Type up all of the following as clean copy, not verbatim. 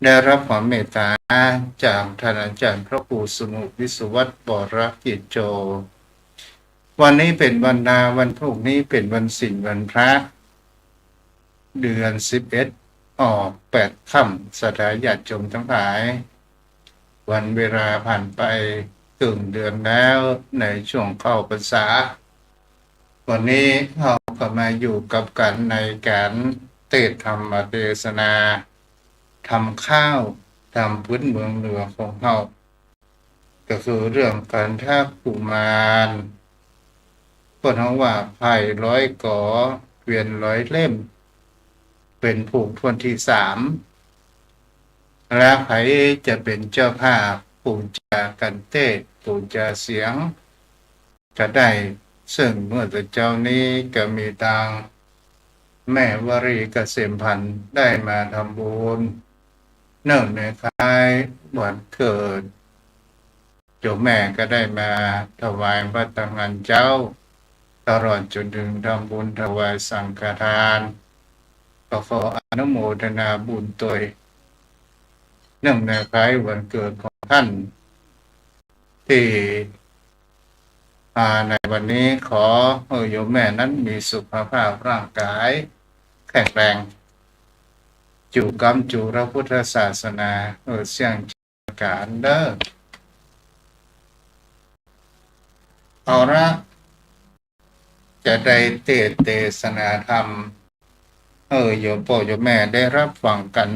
ได้รับความเมตตาจากท่านอาจารย์พระครูสมุวิศวัตรบรกิจโจวันนี้เป็นวันนาวันพรุ่งนี้เป็นวันศีลวันพระเดือน11ออก8 ค่ำสัตยาติโยมทั้งหลายวันเวลาผ่านไปครึ่งเดือนแล้วในช่วงเข้าพรรษาวันนี้เราก็มาอยู่กับกันในการเทศธรรมเทศนาทำข้าวทำพื้นเมืองเหนือของเราก็คือเรื่องการทักกุมารก็ทั้งว่าไผ่100 กอเกวียน100 เล่มเป็นผูกทวนที่3และใครจะเป็นเจ้าภาพปูจากันเทศปูจาเสียงจะได้ซึ่งเมื่อแต่เจ้านี้ก็มีทางแม่วรีเกษมพันธ์ได้มาทำบุญเนื่องในคล้ายวันเกิดโยมแม่ก็ได้มาถวายพระตำหนักเจ้าตลอดจนถึงทำบุญถวายสังฆทานก็ขออนุโมทนาบุญตัวเนื่องในคล้ายวันเกิดของท่านที่ในวันนี้ขอโยมแม่นั้นมีสุขภาพร่างกายแข็งแรงจูกรรมจูพระพุทธศาสนาเสี่ยงการเด้อเอาละจะได้เทศนาธรรมโยมพ่อโยมแม่ได้รับฟังกัน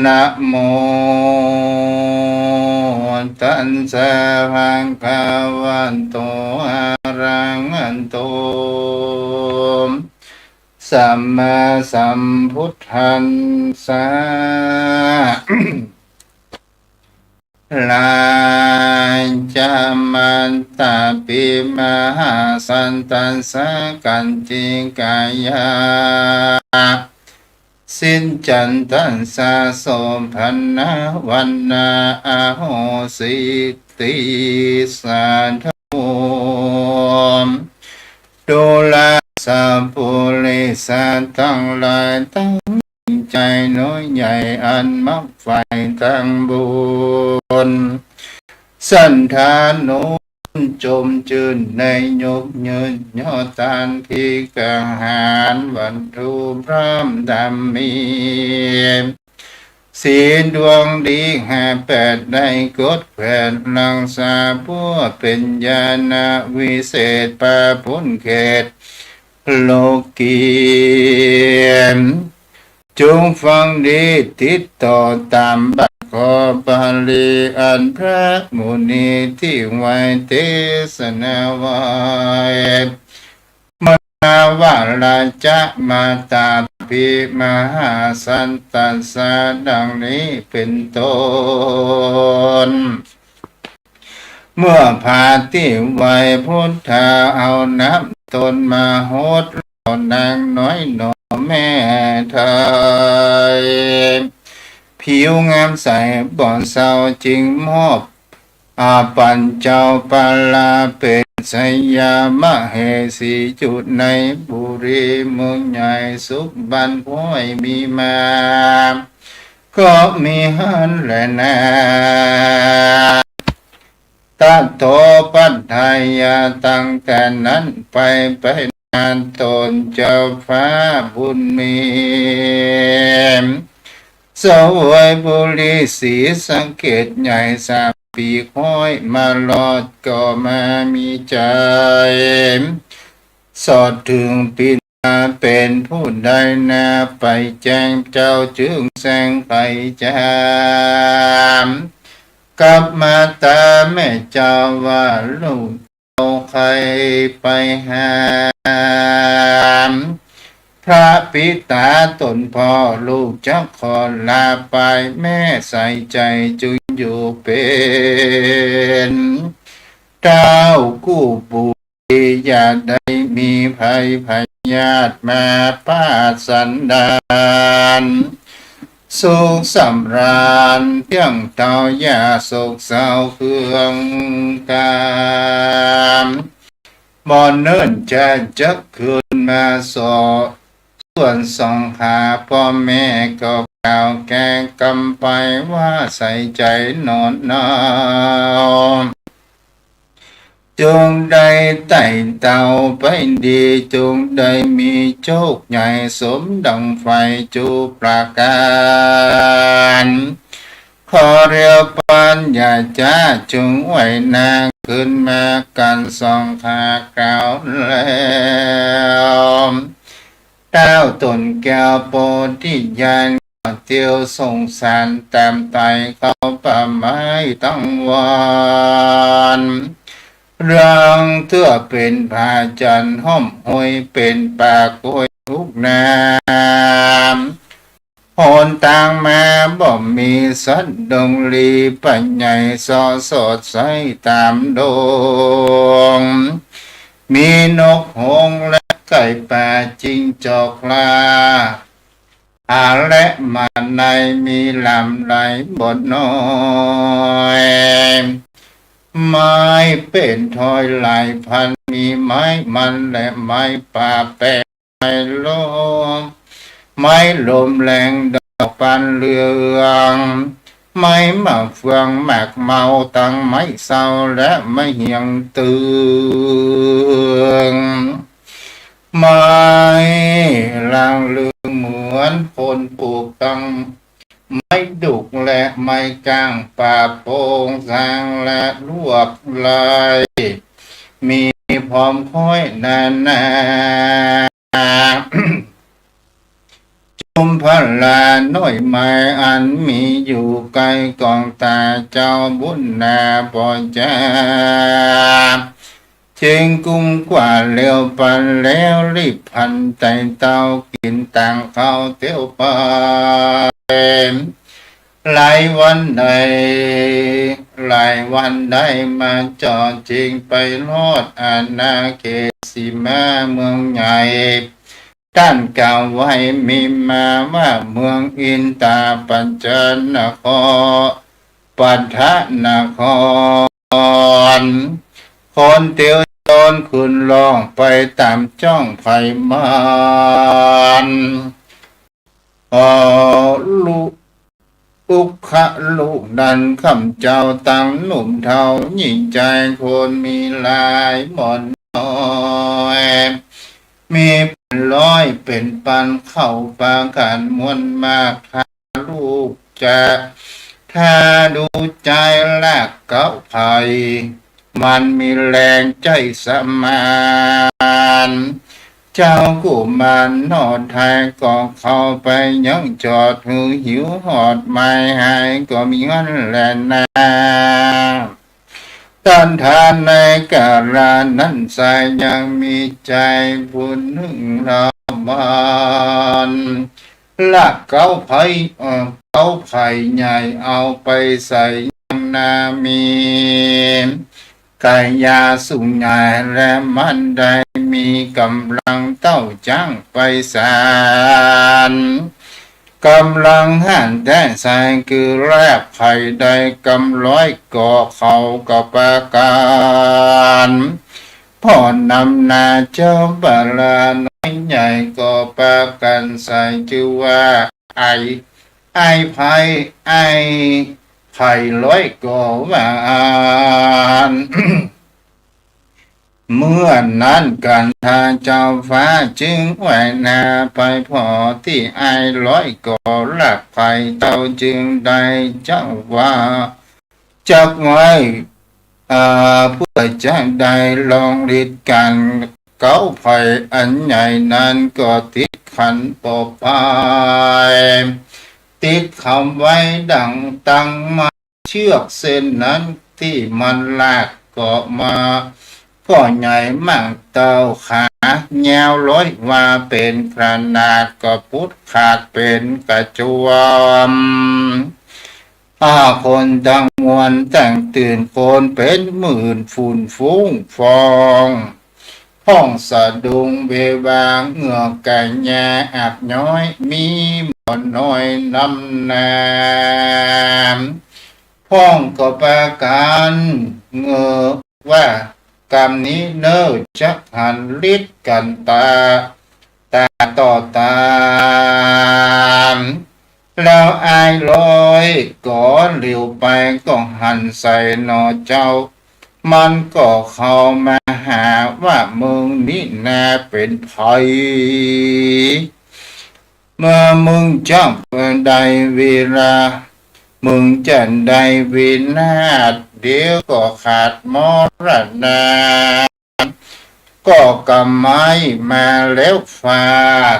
นะโมตัสสะภะคะวะโตอะระหะโตสัมมาสัมพุทธัสสะ ลาจามันตาปิมหาสันตัสสะกันติกายาสินจันตัสสะโสพันนาวันนาอาโหสิติสัทโธดูลาสัพพุริสัตทั้งหลายตั้งใจน้อยใหญ่อันมักไฟทั้งบุญสันธานโนจมจืนในยกยืนยอตานพิกังหารวันทุพร้อมดำมีศีลดวงดี58ได้กดแผ่นลังสาบัวเป็นญาณวิเศษปาพุนเขตโลกีจงฟังดีติดต่อตามบัตรขอบาลีอันพระมุนีที่ไว้เทศนาไว้มาวาลาจะมาตาภิมหาสันตัสสะดังนี้เป็นต้นเมื่อพาที่ไว้พุทธาเอาน้ำตนมาโหดเรานางน้อยหนอแม่ไทยผิวงามใสบ่อนเศร้าจริงมอบปัญเจ้าปาลาเป็นสยามเหสีจุดในบุรีเมืองใหญ่สุขบันพ้อยมีมาก็มีหันและนาตัดโตปัฏฐายาตั้งแต่นั้นไปนานตนเจ้าฟ้าบุญมีสวยบุรีสีสังเกตใหญ่3 ปีห้อยมาลอดก็มามีใจสอดถึงปีนาเป็นผู้ใดนาไปแจ้งเจ้าจึงแสงไปจามกับมาตาแม่เจ้าว่าลูกเอาใครไปหาพระปิตาตนพ่อลูกจะขอลาไปแม่ใส่ใจจึงอยู่เป็นเจ้ากู้บุญอย่าได้มีภัยพยาธิมาปาสันดานสุขสำราญเพียงเต่ายาโศกเศร้าเครื่องกามบ่เนิ่นจะคืนมาสอ ส่วนสองขาพ่อแม่ก็กล่าวแก่กำไปว่าใส่ใจนอนนอนจงได้ไต่เต่าไปดีจงได้มีโชคใหญ่สมดังไฟจูปราการขอเรียวปัญญาจ้าจงไหวนางขึ้นมากันสองขากล่าวแล้วเต้าตนแก้วโพธิญาณเตียวสงสารตามไตเขาป่าไม้ตั้งวันเรื่องเตื้อเป็นผาจันห้อมหอยเป็นปากโอยทุกน้ำโหนต่างมาบ่มีสัตว์ดงลีปัญญาสอสดใสตามดงมีนกหงส์และไก่ป่าจิงจอกลาและมันในมีลำไหลบดน้อยไม้เป็นทอยหลายพันมีไม้มันและไม้ป่าแปะไม้ลมไม้ลมแรงดอกปันเหลืองไม้มะเฟืองแมกเมาตั้งไม้เศร้าและไม้เหียงตึงไม้ลางลือเหมือนคนปลูกตั้งไม้ดุกและไม้ก้างป่าโป่งสร้างและรวบลายมีพร้อมค่อยนาจุมพลาน้อยไม้อันมีอยู่ไกลกองตาเจ้าบุญนาปอจาเชิงกุ้งกว่าเลี้ยวปันแล้วรีบพันใจเต้ากินต่างเขาเตี้ยวไปหลายวันได้มาจอดจริงไปรอดอาณาเขตสีมาเมืองใหญ่ท่านกล่าวไว้มีมาว่าเมืองอินตาปัญจนครปัทนครคนเตียวตนคุณลองไปตามจ้องไฟมันลูกอุคะลูกดันคำเจ้าตั้งหนุ่มเทาหญิงใจคนมีลายหมอนน้อยมีเป็นร้อยเป็นปันเข้าปากันมวนมากถ้าลูกจะถ้าดูใจแลกเก้าไผ่มันมีแรงใจสมานเจ้ากุมารนอดไทยก็เข้าไปยังจอดหือหิวหอดไม่หายก็มีเงินแลนาต้านทานในกาลานั้นสายยังมีใจบุญหนึ่งเราบานลักเก้าไผ่เก้าไผ่ใหญ่เอาไปใส่ยังนามีกายาสุญญาและมันได้มีกำลังเต้าจ้างไปสารกำลังหันแต่สายคือแรบไผ่ได้กำร้อยก่อเขากับปาการพ่อนำนาเจ้าบาลาน้อยใหญ่ก็ปากันใส่ชื่อว่าไอไผ่ไผ่ร้อยก่อวานเมื่อนั้นกันทาเจ้าฟ้าจึงไหวนาไปพอที่ไอร้อยก่อหลักไผ่เต้าจึงได้เจ้าว่าจักไว้เพื่อจะได้ลองฤทธิ์กันเก้าไผ่อันใหญ่นั้นก็ติดขันปอบไปติดคำไว้ดังตั้งมาเชือกเส้นนั้นที่มันลากก็มาพ่อใหญ่มั่งเต้าขาแนวร้อยว่าเป็นขนาดก็พุดขาดเป็นกระจวมคนตั้งมวลแต่งตื่นคนเป็นหมื่นฝุ่นฟุ้งฟองห้องสะดุงเบวางเหงือกไก่แย่อับน้อยมีหมอนน้อยน้ำน้ำพ้องก็ประกันเงือว่ากรรมนี้เนิ่จักหันฤทธิ์กันตา ตาต่อตามแล้วอายลอยก่อนเหลียวไปก็หันใส่หนอเจ้ามันก็เข้ามาหาว่ามึงนี่นาเป็นไผเมื่อมึงจับได้เวลามึงจะได้วินาศเดี๋ยวก็ขาดมรณะก็กำไม้มาแล้วฝาก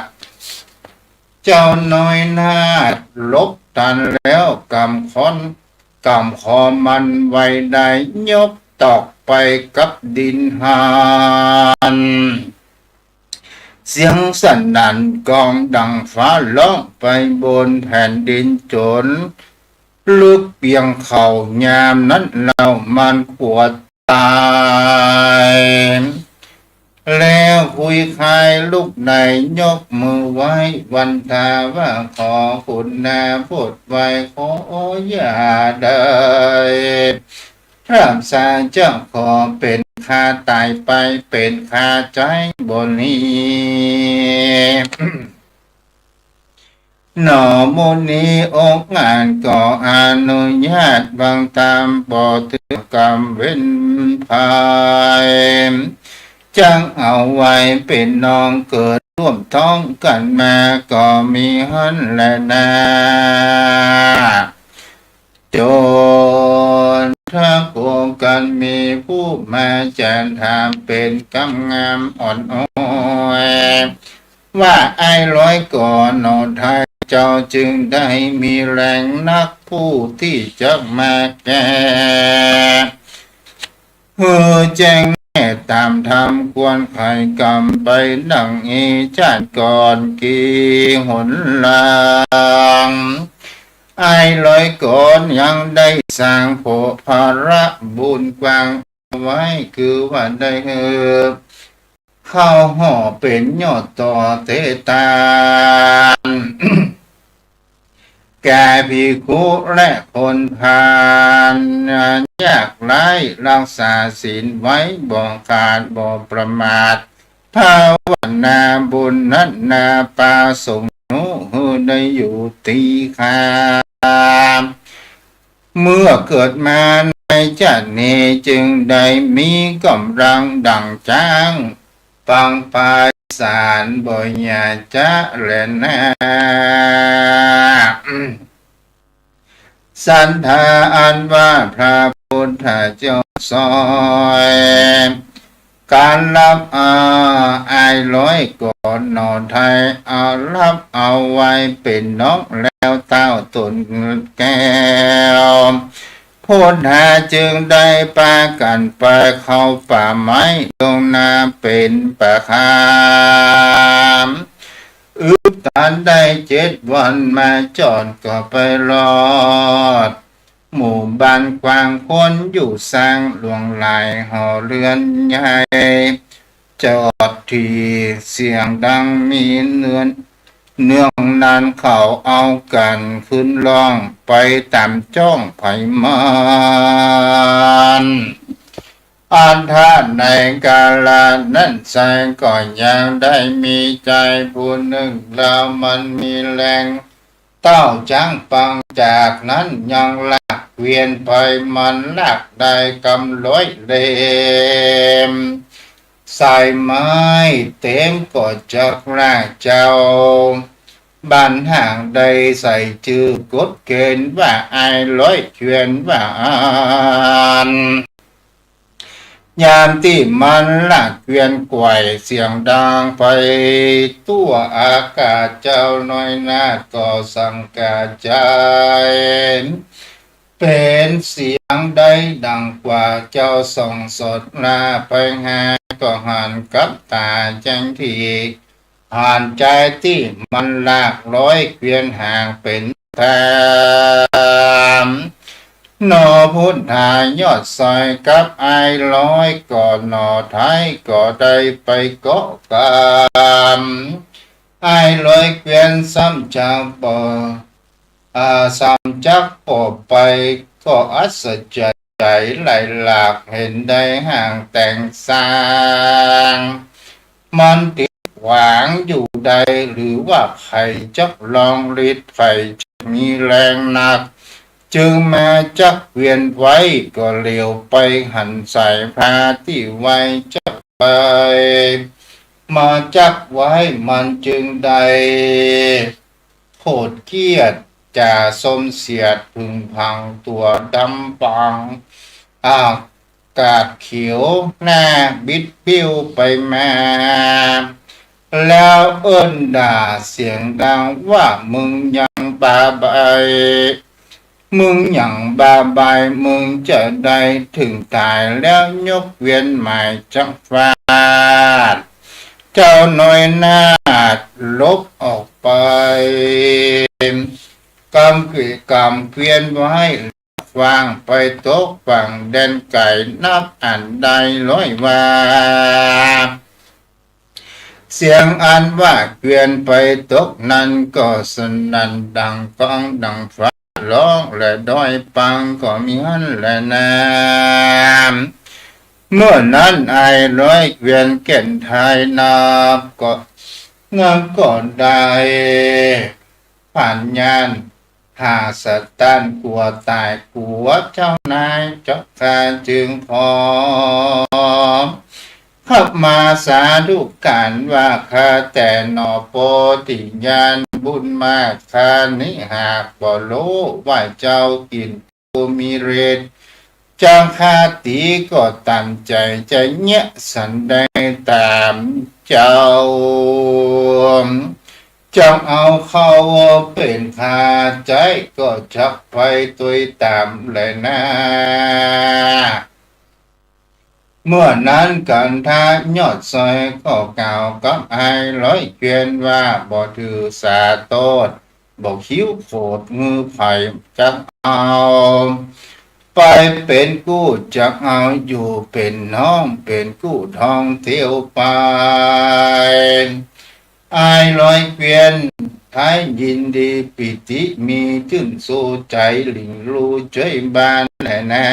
เจ้าน้อยนาดลบตันแล้วกำคอมันไว้ได้ยกตอกไปกับดินหานเสียงสั่นนันกองดังฟ้าร้องไปบนแผ่นดินจนลึกเปียงเข่ายามนั้นเรามันปวดตายแล้วคุยคายลูกในยกมือไว้วันทาว่าขอคุณนาพูดไว้ขออย่าได้พระสาเจ้าขอเป็นข้าตายไปเป็นข้าใจบนนี้ หนอมุนีอกงานก่ออนุญาตบางตามบ่ถือกรรมเว้นภายจังเอาไว้เป็นน้องเกิดร่วมท้องกันมาก็มีหันและนาจนถ้าโกงกันมีผู้มาแจนถามเป็นกำงามอ่อนอ้อยว่าไอ้ร้อยก่อนนอไทยเจ้าจึงได้มีแรงนักผู้ที่จะมาแก่แจ้งแม่ตามธรรมควรไขกรรมไปดังอีชาติก่อนกี่หนหลังไอ้ร้อยก่อนยังได้สร้างโภภาระบุญกว้างไว้คือว่าได้เข้าห่อเป็นยอดต่อเตตานแก่ภิกขุและคนพาลยากไร้รักษาศีลไว้บ่ขาดบ่ประมาทภาวนาบุญนันนาปาสงนุได้อยู่ตีคาเมื่อเกิดมาในชาตินี้จึงได้มีกำลังดังจ้างฟังปาสารบ่อยาจะและนาสันธาอันว่าพระพุทธเจ้าสอนการรับอายร้อยก่อนนอนไทยเอารับเอาไว้เป็นน้องแล้วเต้าตนแก้วพุทธาจึงได้ปากันไปเข้าป่าไม้ลงนาเป็นป่าคามตันได้7 วันมาจอดก็ไปรอดหมู่บ้านกว้างคนอยู่สร้างหลวงหลายหอเรือนใหญ่จอดที่เสียงดังมีเนื่องนานเขาเอากันขึ้นร้องไปตามจ้องไผมันอันท่านในกาลนั้นใจก็ยังได้มีใจผู้หนึ่งแล้วมันมีแรงเต้าจังปังจากนั้นยังลากเวียนไปมันลากได้กำร้อยเล่มใส่ไม้เต็มก็จักร่างเจ้าบ้านห่างใดใส่ชื่อกฎเกณฑ์ว่าไอ้ร้อยเชียนว่าอ่านยามที่มันลากเกวียนไกวเสียงดังไปตัวอากาศเจ้าน้อยนาก็สังกาใจเป็นเสียงใดดังกว่าเจ้าส่องสดลาไปหาก็หันกับตาจังทีผ่านใจที่มันลากร้อยเกวียนห่างเป็นแถมนอพุทธายอดซอยกับไอ้ร้อยก่อนนอไทยก็ได้ไปเกาะกามไอ้ร้อยเกวียนซ้ำจากบ่ซ้ำจากปอบไปก็อัศจรรย์ใจไหลหลากเห็นได้ห่างแต่งสร้างมันติด ขวางอยู่ใดหรือว่าใครจะลองฤทธิ์ใครจะมีแรงหนักจึงมาจักเวียนไว้ก็เลี้ยวไปหันสายพาที่ไว้จะไปมาจักไว้มันจึงได้โคตรเกียดจะสมเสียดพึงพังตัวดำปังอากาศเขียวหน้าบิดบิ้วไปมาแล้วเอิ้นด่าเสียงดังว่ามึงยังบาใบมึงอย่างบาใบมึงจะได้ถึงตายแล้วยกเวียนใหม่จักฟาดเจ้าหน่อยหน้าลบออกไปกำคือกำเกวียนไว้วางไปตกฝั่งแดนไก่นับอันใด100 วาเสียงอันว่าเกวียนไปตกนั้นก็สนั่นดังก้องดังฟ้าร้องและดอยปังก็มีหันและน้ำเมื่อนั้นไอ้100 เกวียนแก่นไทยนับก็งามก่อนได้ผ่านยานหาสตันกลัวตายกลัวเจ้านายเจ้าการจึงพอขับมาสาธุการว่าข้าแต่หนอโปติญาณบุญมากข้านี้หากบ่รู้ว่าเจ้ากินกูมีเรศจังคาตีก็ตั้งใจจะเนี้ยสันได้ตามเจ้าเอาเข้าเป็นคาใจก็ชักไปตัวตามเลยนะเมื่อนั้นกันทายอดซอยก็กล่าวกับไอ้100 เกวียนว่าบ่ถือสาโตดบ่คิ้วโขดมือไผ่จักเอาไปเป็นกู้จักเอาอยู่เป็นน้องเป็นกู้ทองเที่ยวไปไอ้100 เกวียนท้ายยินดีปิติมีขึ้นสู่ใจหลิงรู้ใจบ้านแหละน้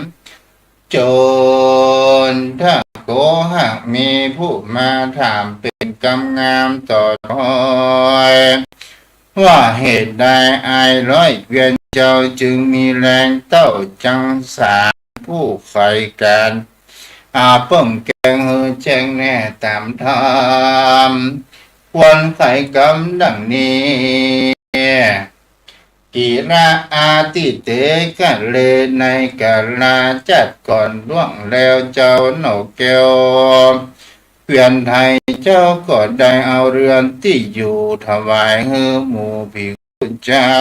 ำจนถ้าโกหากมีผู้มาถามเป็นกำงามต่อทอยว่าเหตุใดไอ้100 เกวียนเจ้าจึงมีแรงเต้าจังสารผู้ใฝ่การเพิ่มแกงเฮอแจ้งแน่ตามธรรมควรไขกรรมดังนี้กีราอาติเตกันเลในกาลาจัดก่อนล่วงแล้วเจ้าหนกเกวเปลี่ยนไทยเจ้าก็ได้เอาเรือนที่อยู่ถวายเฮอหมู่ภิกขุเจ้า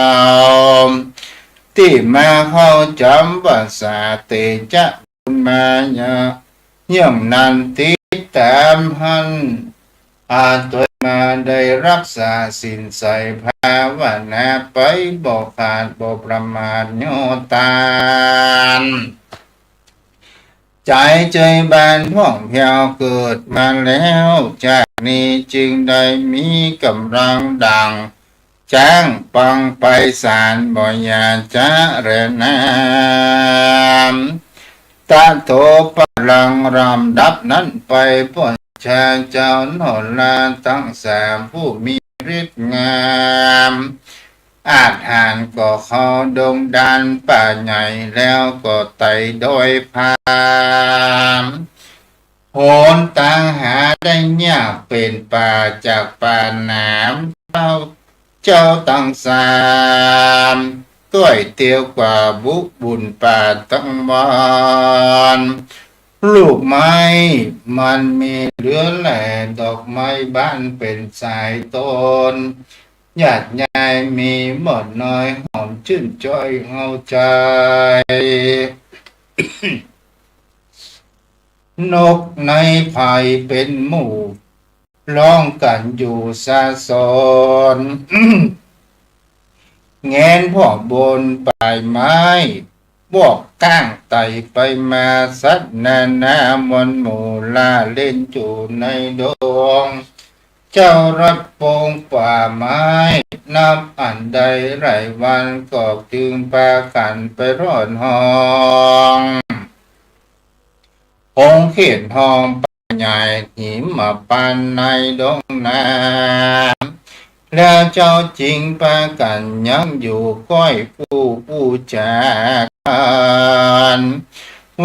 ที่มาเข้าจำภาษาเตจะมาย่อมนันติตามหันตัวมาได้รักษาสินใส่ภาวนาไปบอกขาดบอกประมาทโยตานใจบานท่องเที่ยวเกิดมาแล้วจากนี้จึงได้มีกำลังดังจ้างปังไปสารบ่อยาจะเรนามตาโตพลังรำดับนั้นไปพ้นชาเจ้าหนลาตั้งสามผู้มีฤทธิ์งามอาจหานก็เขาดงดานป่าใหญ่แล้วก็ไต่โดยพามโหนต่างหาได้ยากเป็นป่าจากป่าหนามเจ้าตั้งสามก้อยเตียวกว่าบุบุญป่าตั้งวานลูกไม้มันมีเหลือแหล่ดอกไม้บ้านเป็นสายต้นหยาดยายมีหมดน้อยหอมชื่นจ้อยเอาใจนกในไผ่เป็นหมู่ร้องกันอยู่ซาซอนแงนพ่อบนปลายไม้บวกก้างไต่ไปมาสัตนานามนหมู่ลาเล่นจูในดงเจ้ารับโปงป่าไม้นับอันใดไรวันก็จึงปากันไปร่อนห้อง องเขียนทองไป ใหญ่หิมปานในดงน้ำแล้วเจ้าจริงประกันยังอยู่ก้อยผู้จากกัน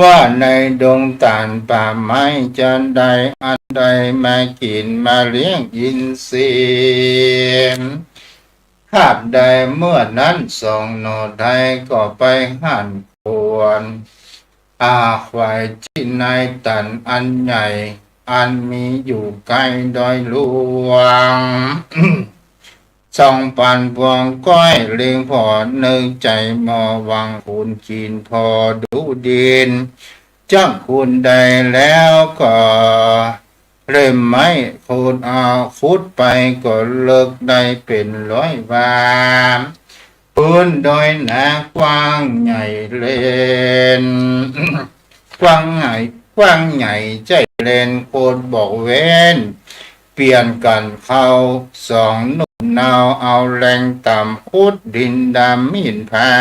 ว่าในดงตาลป่าไม้จันใดอันใดมากินมาเลี้ยงอินทรีย์หากใดเมื่อนั้นส่งโนไทยก็ไปหันควรควายที่ในตันอันใหญ่อันมีอยู่ใกล้ดอยหลวง ส่องปันพวงก้อยเลียงพอนึกใจมอวังคุณจีนพอดูดินจักคุณใดแล้วก็เริ่มไม่คูดเอาฟุดไปก็เลิกได้เป็นร้อยบาทพื้นโดยหนากว้างใหญ่เลน กว้างใหญ่ใจเลนโคดบอกเว้นเปลี่ยนกันเข้าสองหนุ่มนาวเอาแรงต่ำคุดดินดำมินพา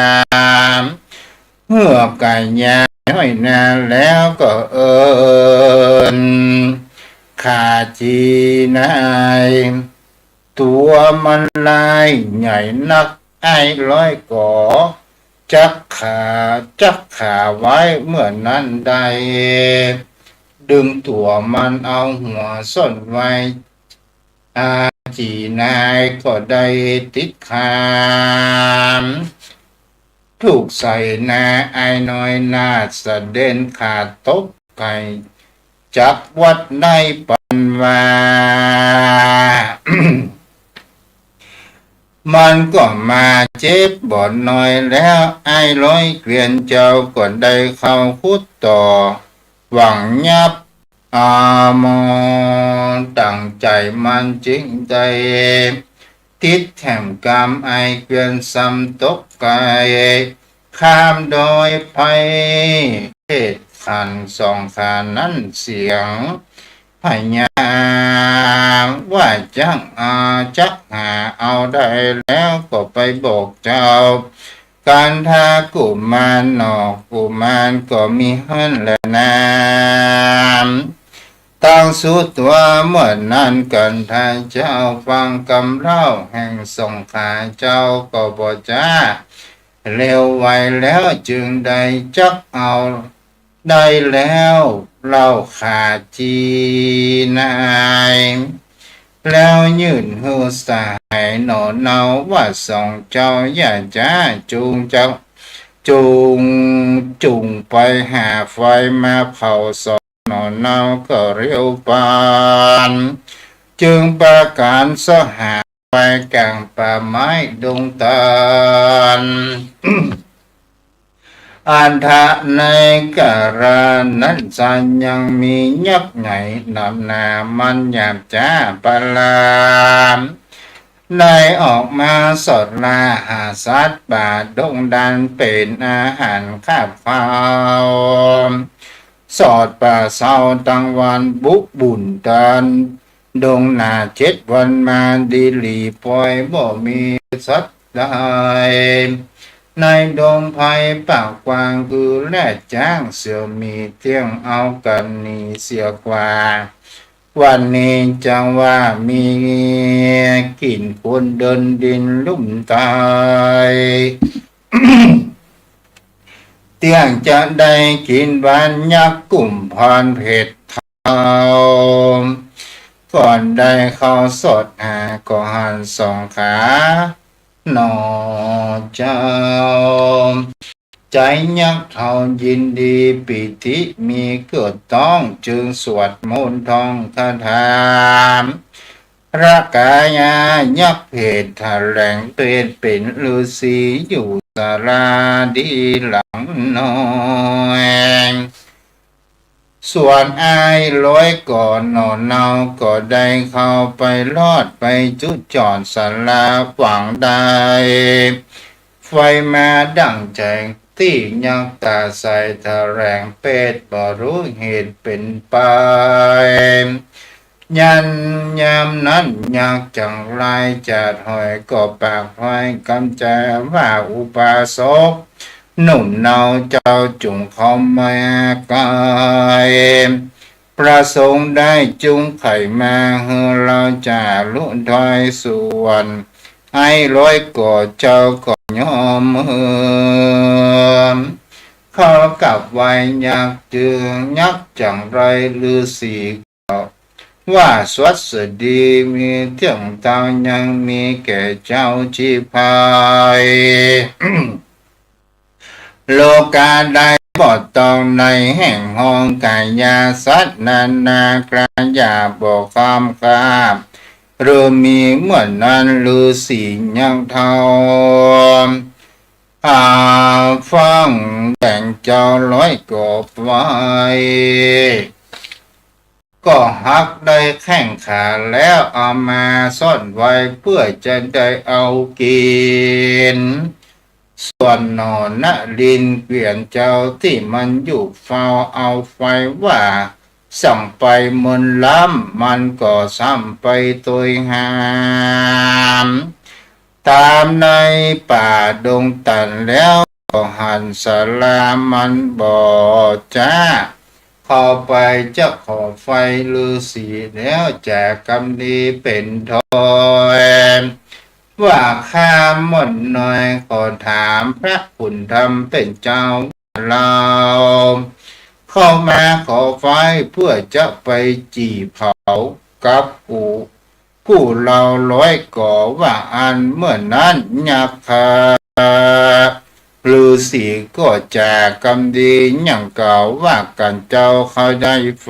มเมื่อไก่ยาห้อยนาแล้วก็ญขาจีนายตัวมันลายใหญ่นักไอ้ร้อยก่อจักขาไว้เมื่อนั้นใดดึงตัวมันเอาหัวส้นไว้จีนายก็ได้ติดขามถูกใส่นาไอ้น้อยนาสะเด็นขาดตกไก่จักวัดได้ปันว่า มันก็มาเจ็บบ่อนน้อยแล้วไอ้ร้อยเกวียนเจ้าก็ได้เข้าคุดต่อหวังยับมองตั้งใจมันจริงใจติดแถมกรรมไอเกวียนซ้ำตกไกลข้ามโดยภัยเหตุขันสองขานั้นเสียงพยามว่าจักหาเอาได้แล้วก็ไปบอกเจ้าการทากุมารนอกกุมารก็มีหันและนามตั้งสุดตัวเมื่อนั้นกันทาเจ้าฟังคำเล่าแห่งสงขาเจ้าก็บอกจ้าเร็วไวแล้วจึงได้จักเอาได้แล้วเล่าขาดจีนายแล้วยืนหูสายหนอเนาว่าสองเจ้าอย่าจ้าจูงไปหาไฟมาเผาสองหนอเนาก็เร็วปานจึงประการสหาไปกลางป่าไม้ดงตาล อันทะในกาลนั้นสัญยังมียักษ์ใหญ่นำนามันหยาบจ้าปลามได้ออกมาสดลาหาสัตว์ป่าดงดันเป็นอาหารข้าบข้าวสอดป่าเศร้าตั้งวันบุญตันดงนา7 วันมาดีหลีปล่อยบ่มีสัตว์ใดในดงไผ่ปากกวางคือแร่จ้างเสือมีเที่ยงเอากันนี่เสียกว่าวันนี้จังว่ามีกลิ่นคนเดินดินลุ่มตาย เตียงจะได้กินบานยักษ์กุ่มพรเผ็ดเทาก่อนได้เข้าสดหาก็หันสองขาหนอเจ้าใจยักษ์เท่ายินดีปิติมีเกิดต้องจึงสวดมนต์ท่องคาถาระกายายักษ์เพศแถลงเป็นฤาษีอยู่ศาลาดีหลังน้อยส่วนอายร้อยก่อนนอนเนาก็ได้เข้าไปลอดไปจุดจอดศาลาหวังได้ไฟมาดังแจงที่ยักตาใสแถลงเป็ดบ่รู้เหตุเป็นไปยันยามนั้นยักจังไรจัดหอยก็ปากหอยกำใจว่าอุปาสกหนุ่มเนาเจ้าจุงเขามากาย ประสงค์ได้จุงไข่มาเฮอเราจะลุถอยส่วนให้ร้อยก่อเจ้าก่อยอมเฮือมเขากับไว้ยักจึงยักจังไรลือสีว่าสวัสดีมีเที่ยงตายังมีแก่เจ้าชีพาย โลกาได้บทตองในแห่งห้องกายาสัตนานากรายาบอกคำคาบหรือมีเหมือนนั้นลือสียังเท่าอาฟังแต่งเจ้าร้อยกบไว้ ก็หักได้แข้งขาแล้วเอามาซ่อนไว้เพื่อจะได้เอากินส่วนหนอนณลินเกวียนเจ้าที่มันอยู่เฝ้าเอาไฟว่าสั่งไปมนล้ำมันก็ซ้ำไปตัวหามตามในป่าดงตันแล้วก็หันสลามันบ่จ้าเข้าไปจะขอไฟลือสีแล้วแจกกำดีเป็นทอยว่าข้าหมดหน่อยขอถามพระคุณธรรมเป็นเจ้าเราเข้ามาขอไฟเพื่อจะไปจีเผากับกูเราร้อยก่อว่าอันเมื่อนั้นยักคาฤาษีก็จะกำดีอย่างเก่าว่ากันเจ้าเขาได้ไฟ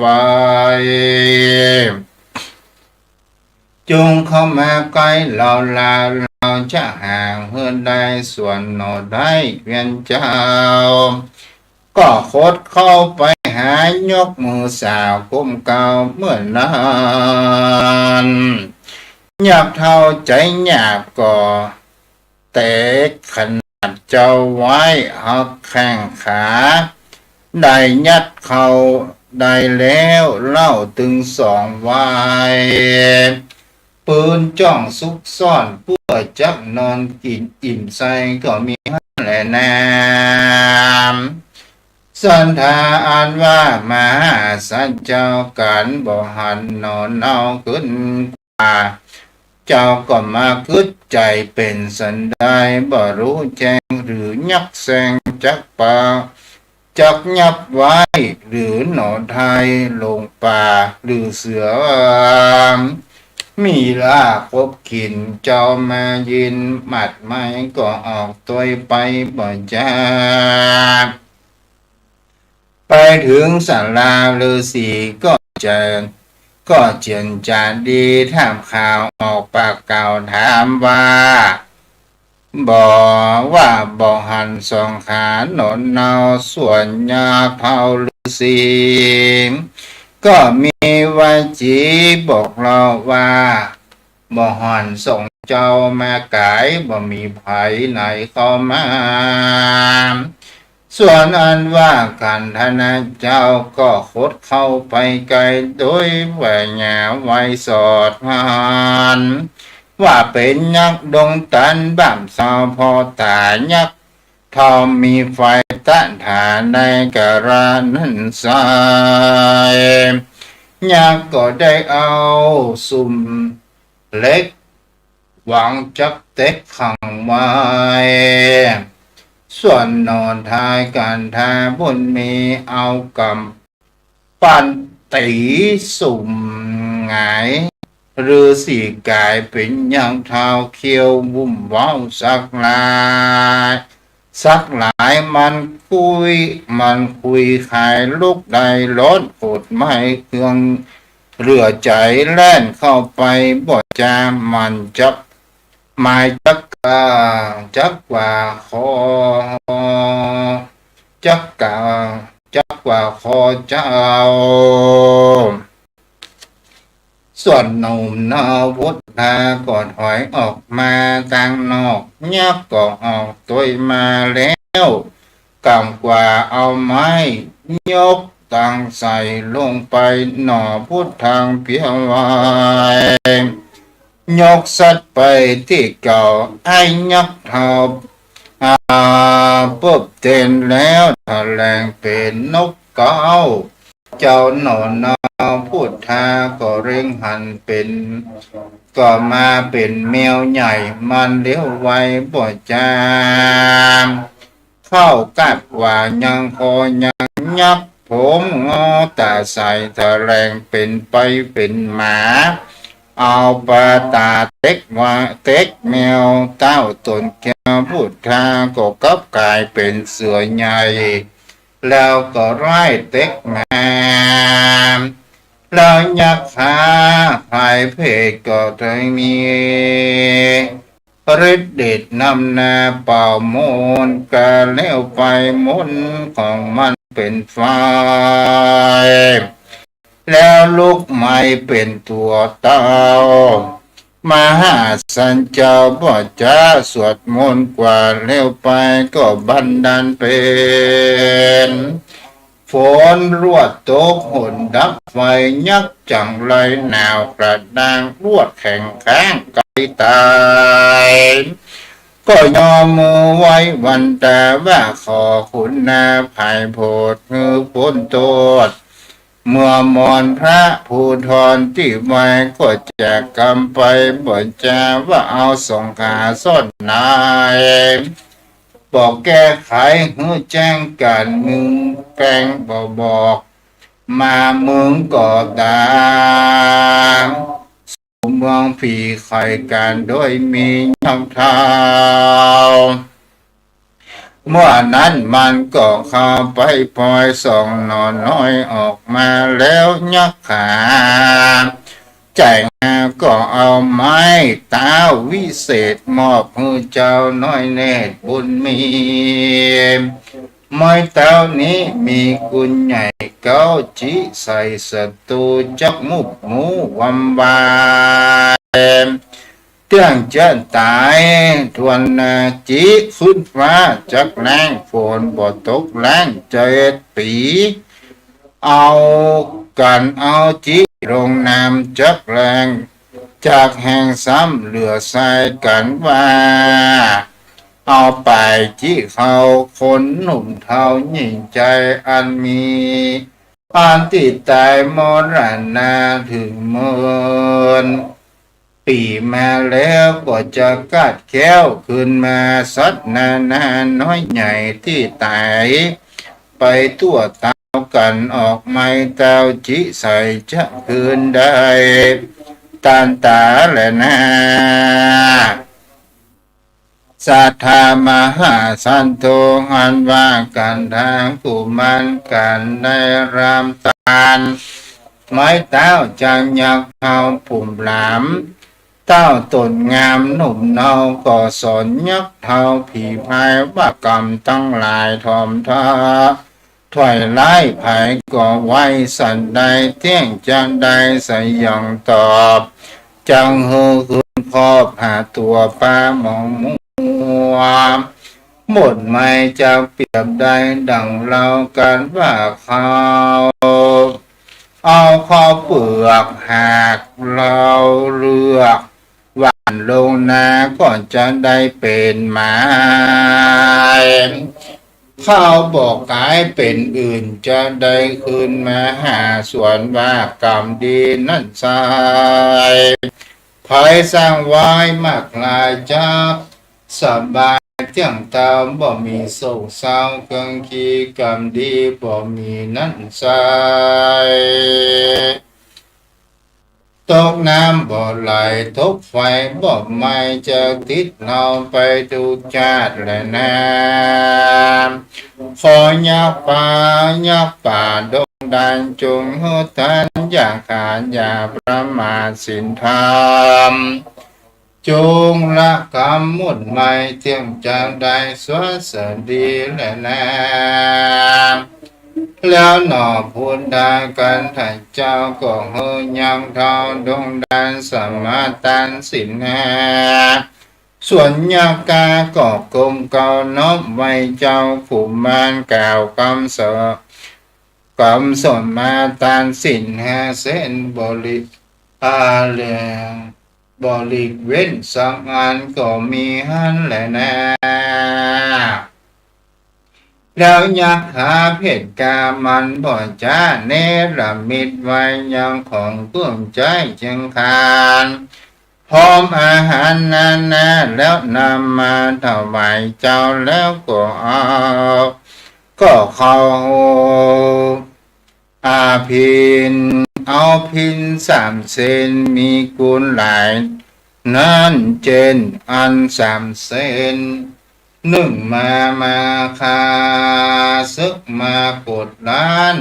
จงเข้ามาใกล้เราเราจะห่างเฮือนได้ส่วนหนอได้เวียนเจ้าก็คดเข้าไปหายกมือสาวก้มเก่าเมื่อนั้นอยากเท่าใจอยากก่อแต่ขนาดเจ้าไว้หักแข้งขาได้ยัดเขาได้แล้วเล่าตึงสองไว้ปืนจ้องซุกซ่อนเพื่อจักนอนกินอิ่มใจก็มีแหละน้ำสันทาอันว่ามหาสัจเจ้ากันบ่หันนอนเอาขึ้นกว่าเจ้าก็มาคึดใจเป็นสันได้บ่รู้แจ้งหรือยักแสงจักป่าจักยับไว้หรือหนอไทยลงป่าหรือเสือมีลาพบขินเจ้ามายินหมัดไม่ก็ออกตัวไปบ่จ้าไปถึงศาลาฤาษีก็เจียนจานดีถามข่าวออกปากเก่าถามว่าบ่หันสองขาหนนเนาส่วนยาเผาฤาษีก็มีวาจีบอกเราว่าบ่หันส่งเจ้ามากายบ่มีไผไหนเข้ามาส่วนอันว่ากันธนะเจ้าก็คดเข้าไปไกลโดยแหวงไว้สอดหันว่าเป็นยักษ์ดงตันบ้ามสาวพอตายักษ์ทอมมีไฟต้านทานในกระนั้นสายยักษ์ก็ได้เอาสุ่มเล็กหวังจักเต็กขังไว้ส่วนนอนทายการทาบุญมีเอากำปันตีสุ่มหงายหรือสีกายเป็นอย่างเท้าเขียววุ่มว้าวสักหลายมันคุยขายลูกใดล้นโอดไม่เครื่องเรือใจแล่นเข้าไปบ่จามันจับหมายจักว่าคอจักว่าคอเจ้าส่วนหนุ่มนาวุฒาก่อนถอยออกมาทางนอกยักษ์ก็ออกตัวมาแล้วกำกว่าเอาไม้ยกตั้งใส่ลงไปหน่อพุทธทางเพียงไว้ยกสัตว์ไปที่เก่าไอ้ยักษ์ทบปุ๊บเต้นแล้วแถลงเป็นนกเก้าเจ้าหนอน พุทธาก็เร่งหันเป็นก็มาเป็นแมวใหญ่มันเลี้ยวไวบ่จามเข้ากับว่ายังพอยังยักผมงอตาใส่ตะแรงเป็นไปเป็นหมาเอาปลาตาเต็กว่าเต็กแมวเต้าตนแก้วพุทธาก็กลับกลายเป็นเสือใหญ่แล้วก็ไล่เต็กมาแล้วยักษ์หาภายเพศก็ได้มีฤทธิ์เดชนำนาเป่าโมนกาแล้วไปมนของมันเป็นไฟแล้วลุกไหม้เป็นตัวเต่ามหาสันเจ้าบ่จ้าสวดมนต์กว่าเร็วไปก็บันดาลเป็นฝนรวดตกหนดับไฟยักจังไรหนาวกระด้างรวดแข่งแข้งไกลตายก็ยอมมือไว้วันแต่ว่าขอคุณนาภายโพดมือพ้นโทษเมื่อมอนพระภูธรที่ไว้ก็จะกำไปบ่จาว่าเอาสงขาส้นนายบอกแก้ไขหื้อแจ้งกันมึงแกงบอกมามึงก็ตามเมืองผีไข่กันโดยมีน้ำเท้าเมื่อนั้นมันก็เข้าไปปล่อยส่องนอนน้อยออกมาแล้วยักขาใจงาก็เอาไม้ตาวิเศษมอบให้เจ้าน้อยเนตรบุญมีไม้เต้านี้มีกุญใหญ่เก้าจิใส่ศัตรูจักมุกหมูวำบาเตื้องเจินตายทวนนาจิขึ้นฟ้าจักแรงฝนบ่ตกแรงเจ็ดปีเอากันเอาจิลงน้ำจักแรงจากแห่งซ้ำเหลือใส่กันว่าเอาไปจิเขาคนหนุ่มเท่ายิ่งใจอันมีอันติดตายมรณาถึงเมินปีมาแล้วก็จะกัดแก้วขึ้นมาสัตนาน้อยใหญ่ที่ตายไปตัวเต้ากันออกไม่เต้าจิใส่จะคืนได้ตานตาแหละนะสัทธามหาสันโตอันว่ากันทางกุมันกันได้รามตานไม้เต้าจังยักเอาปุ่มหลามเต้าตนงามหนุ่มเนาก็สอนยักเท่าผีพายว่ากรรมตั้งหลายทอมท้าถอยไล่ภายก็ไว้สันใดเที่ยงจังใดสยองตอบจังเฮอคืนคอบหาตัวป้ามองมัวหมดไม่จะเปรียบใดดังเรากันว่าเขาเอาข้อเปลือกหากเราเลือกหวานลงนาก่อนจะได้เป็นไม้ข้าวบอกกายเป็นอื่นจะได้คืนมาหาส่วนว่ากรรมดีนั่นใส่ภายสร้างไว้มากลายจักสบายเที่ยงตามบ่มีโศกเศร้าเกิงขีกรรมดีบ่มีนั่นใส่ตกน้ำบ่ไหลตกไฟบ่ไม่จะติดเราไปทุกชาติและน้ำขอยักป่าดงดันจงหุทันอย่าขาดอย่าประมาทสินธรรมจงละกรรมมุ่นไม่เที่ยงจังใดสวสดีและน้ำแล้วหนอพูดได้กันท่านเจ้าก็เฮยังเท่าดงดันสมาตันสินแหส่วนยากาก็กลมเก่าน้อมไว้เจ้าผู้มานกล่าวคำสกำสนมาตันสินแหเส้นบริอาเลงบริเว้นสังอันก็มีหันแหละนะ แล้วยักษ์ขาเพชรกามันบ่จ้าเนรมิตไว้ยังของกุ้มใจจึงคานพร้อมอาหารนานาแล้วนำมาถวายเจ้าแล้วก็เอาก็เข้าอาพินเอาพิน3 เซนมีกุลหลายนั้นเจนอัน3 เซนมาคาซึกมากดล้าน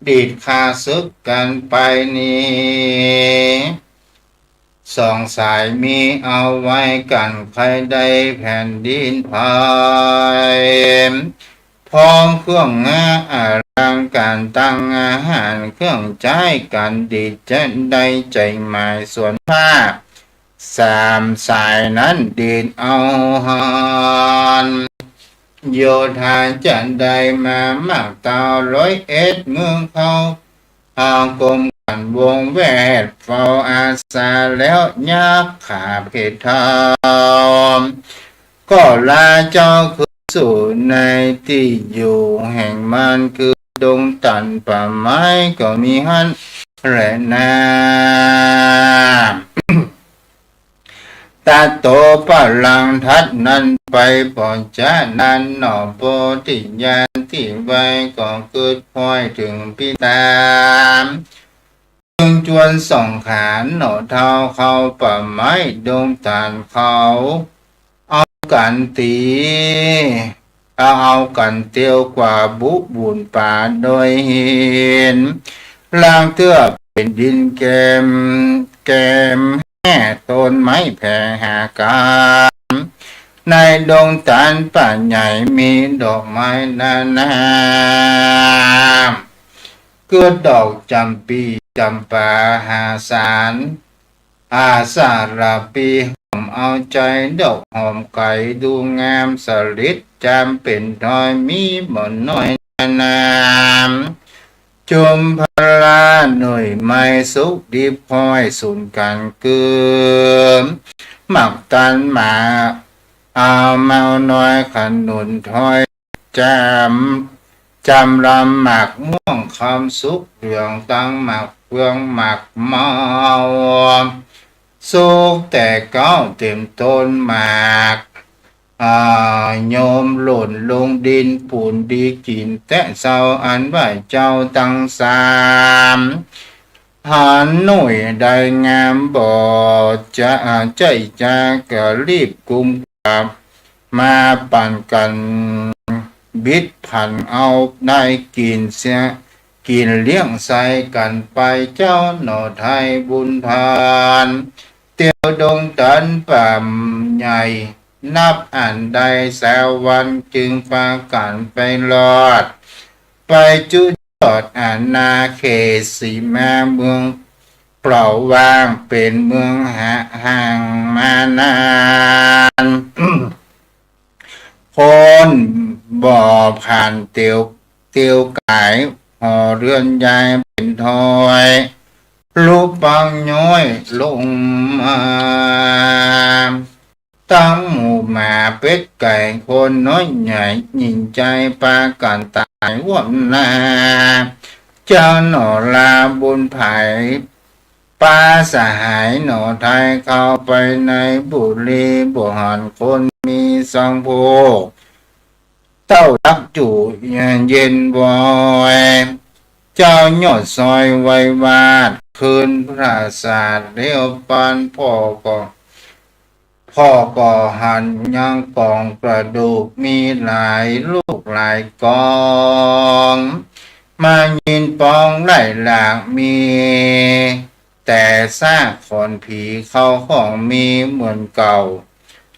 ดีดคาซึกกันไปนี้2 สายมีเอาไว้กันใครได้แผ่นดินพายพร้อมเครื่องงาอารังการตั้งอาหารเครื่องใจกันดีจะได้ใจหมายส่วนผ้า3 สายนั้นดีดเอาหานโยธาจันใดมามากตา101เมืองเขาอากรมกันวงแวดเฝ้าอาสาแล้วยักษ์ขาเพชรทองก็ลาเจ้าคือสู่ในที่อยู่แห่งมันคือดงตันป่าไม้ก็มีหันแร่น้ำตาโตปะลังทัดนั้นไปปอจานันหนอโปติญาณที่ไว้ก็เกิดพลอยถึงพิตามจึงจวน2 ขาหนอเท้าเขาป่าไม้ดงตานเขาเอากันตีเอากันเตียวกว่าบุบุญป่าโดยเห็นลางเตื้อเป็นดินแกมแห่ต้นไม้แผ่หาการในดงตาลป่าใหญ่มีดอกไม้นานาเกิดดอกจำปีจำปาหาสารอาสาราปีหอมเอาใจดอกหอมไก่ดูงามสลิดจำเป็นทอยมีบ่อนน้อยนามจุมพลาหน่วยไม่สุขดีพลอยสุนกันเกือหมักตันมาเอาเมาน้อยขนุนถอยจำรำหมักม่วงคำสุกเหลืองตั้งหมักเฟืองหมักเมาสุกแต่เก้าเต็มต้นหมากโยมหล่นลงดินปูนดีกินแต่เศร้าอันว่าเจ้าตั้ง3หันหน่วยได้งามบ่จะใจก็รีบกุมกับมาปั่นกันบิดผันเอาได้กินเสียกินเลี้ยงใส่กันไปเจ้าหน่อไทยบุญทานเตียวดงตันป่ามใหญ่นับอ่านใดแสววันจึงพากันไปรอดไปจุดจอดนาเขตสีมาเมืองเปล่าว่างเป็นเมืองห่างมานานคนบ่อผ่านเตียวกายห่อเรือนยายเป็นทอยลูกปังย้อยลงมาตั้งหมู่หมาเป็ดไก่คนน้อยใหญ่ยิงใจปากันตายว่ำนาเจ้าหนอลาบุญไผ่ป้าสหายหนอไทยเข้าไปในบุรีบ่หันคนมี2 โพเต้ารักจู่เย็นบอยเจ้ายอดซอยไว้วาดคืนพระศาสตร์เลี้ยวปานพ่อก็หันยังกองกระดูกมีหลายลูกหลายกองมายินปองไล่หลากมีแต่ซากคนผีเข้าของมีเหมือนเก่า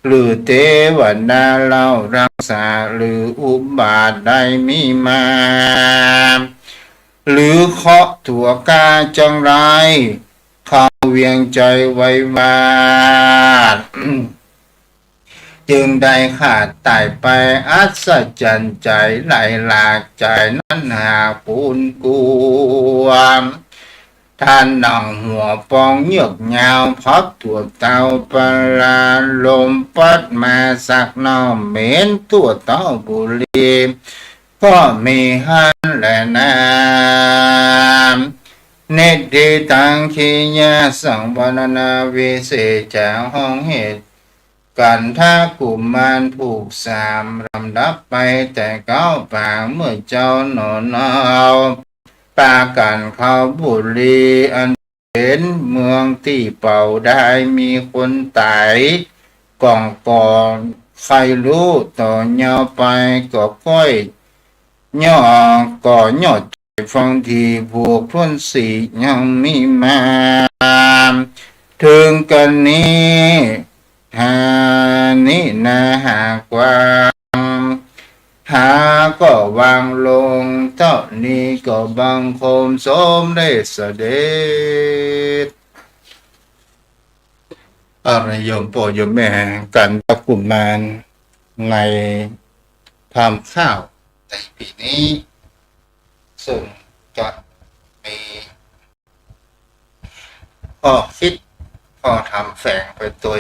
หรือเทวดาเล่ารักษาหรืออุบาทใดมีมาหรือเคาะถั่วกาจังไรเขาเวียงใจไว้วาดจึงได้ขาดตายไปอัศจรรย์ใจไหลหลากใจนั้นหาปูนกวมท่านนั่งหัวปองเยือกยาวพับตัวเต้าปลาลมพัดมาสักน้ำเหม็นตัวเต้าบุรี ก็มีหันและนามเนติตังคียาสังวรนาวิเศษจาห้องเหตุกันท่ากุมารผูกสามลำดับไปแต่เก้าปางเมื่อเจ้าหนอนเอาปากันเขาบุรีอันเห็นเมืองที่เป่าได้มีคนตายก่องก่อนใครรู้ต่อยาวไปก็ค่อยย่อก่อย่อใจฟังทีพวกพ้นสียังมีมาถึงกันนี้หานี้นาหากว่าหาก็วางลงเท่านี้ก็บังคมสมได้เสด็จอะไรโยมพ่อโยมแม่กันตะกุมารในทำข้าวในปีนี้ซึ่งจะมีข้อคิดข้อทำแฝงไปตัว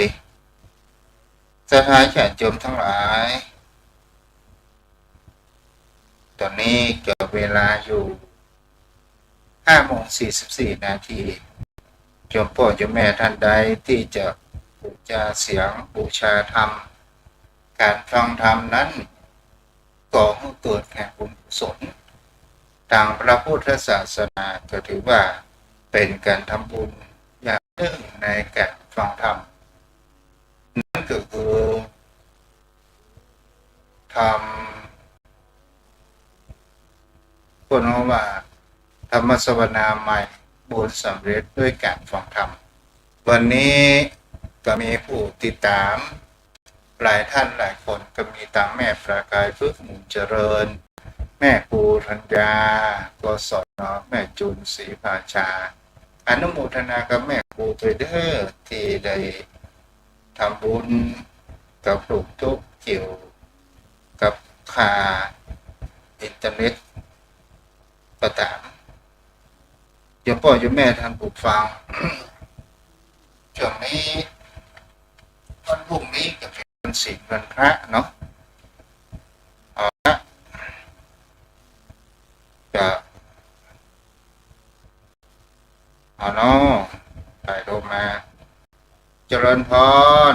จะท้ายแขกโยมทั้งหลายตอนนี้เกิดเวลาอยู่5:44 นาทีโยมพ่อโยมแม่ท่านใดที่จะบูชาเสียงบูชาธรรมการฟังธรรมนั้นก่อให้เกิดแห่งบุญกุศลทางพระพุทธศาสนาก็ถือว่าเป็นการทำบุญอย่างหนึ่งในการฟังธรรมนั่นก็คือทำคนว่าธรรมสวนาใหม่บุญสำเร็จด้วยการฟังธรรมวันนี้ก็มีผู้ติดตามหลายท่านหลายคนก็มีตามแม่ประกายฝึกหมู่เจริญแม่ครูธัญญากศนแม่จุนศรีภาชาอนุโมทนากับแม่ครูไปเด้อที่ได้ทำบุญกับปลูกทุกเกี่ยวกับค่าอินเทอร์เน็ตก็ตามโยมพ่อโยมแม่ท่านผู้ฟัง ช่วงนี้วันพรุ่งนี้ก็เป็นวันศีลวันพระเนาะเอาละจะเอาเนาะไปโทรมาเจริญพร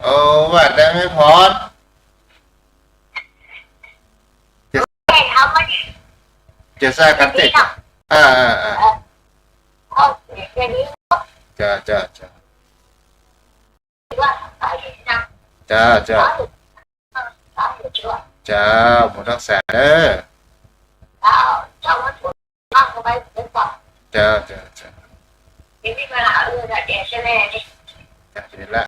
โอ้ว่าได้ไม่พรจะสร้างกันติดจ้าจ้าจ้าจ้าจ้าจ้าหมดรักษาเด้อจ้าจ้าจ้าจ้าจะดีละ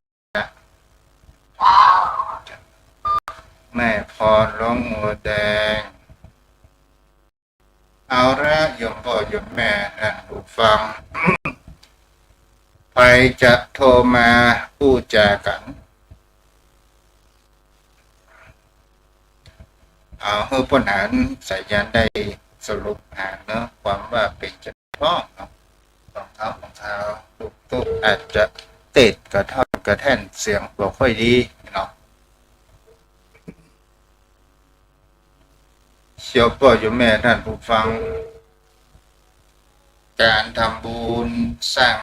แม่พรร้องหัวแดงเอาละโยมพ่อโยมแม่ท่านผู้ฟัง ไปจะโทรมาพูดจากันเอาเพื่อปัญหาสายยานได้สรุปหาเนาะความว่าเป็นจะพ้องเนาะรองเท้าลูกตุ๊กอาจจะติดกระท่อนกระแท่นเสียงบ่ค่อยดีเนาะเชียวพ่อโยมแม่ท่านผู้ฟังการทำบุญสร้าง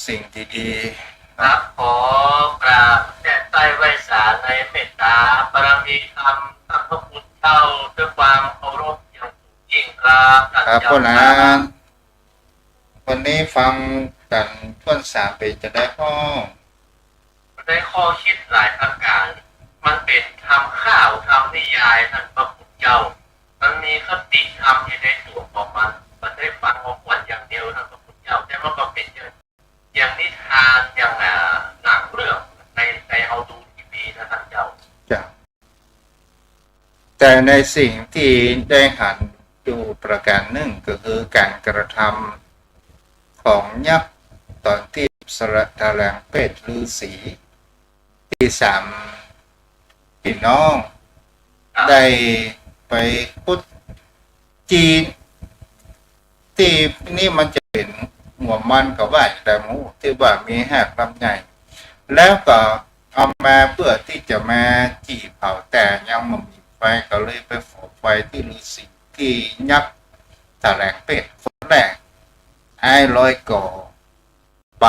สิ่งดีๆครับขอกราบแด่ใต้ไว้สาในเมตตาบารมีธรรมท่านพระพุทธเจ้าด้วยความเคารพอย่างสูงยิ่งครับครับพ่อนะวันนี้ฟังกันต้นสามเป็นจะได้ข้อได้ข้อคิดหลายประการมันเป็นทำข้าวทำนิยายท่านพระพุทธเจ้ามันมีคติธรรมอยู่ในตัวของมันได้ฟังของขวัญอย่างเดียวท่านพระพุทธเจ้าแต่ว่าก็เป็นอย่างนิทานอย่างหนังเรื่องในเอาดูทีวีนะท่านเจ้าจ้ะแต่ในสิ่งที่ได้หันดูประการหนึ่งก็คือการกระทำของยักษ์ตอนที่สระตะแลงเป็ดฤาษีที่สามพี่น้องได้ไปพุทธจีนที่นี่มันจะเป็นหัวมันกับว่าแต่หมูที่ว่ามีแหกลำใหญ่แล้วก็ เอามาเพื่อที่จะมาจี่เผาแต่ยังไม่มีไฟก็เลยไปขอไฟที่ฤาษีที่ยักษ์แถลงเป็ดคนแรกไอ้ร้อยก่อไป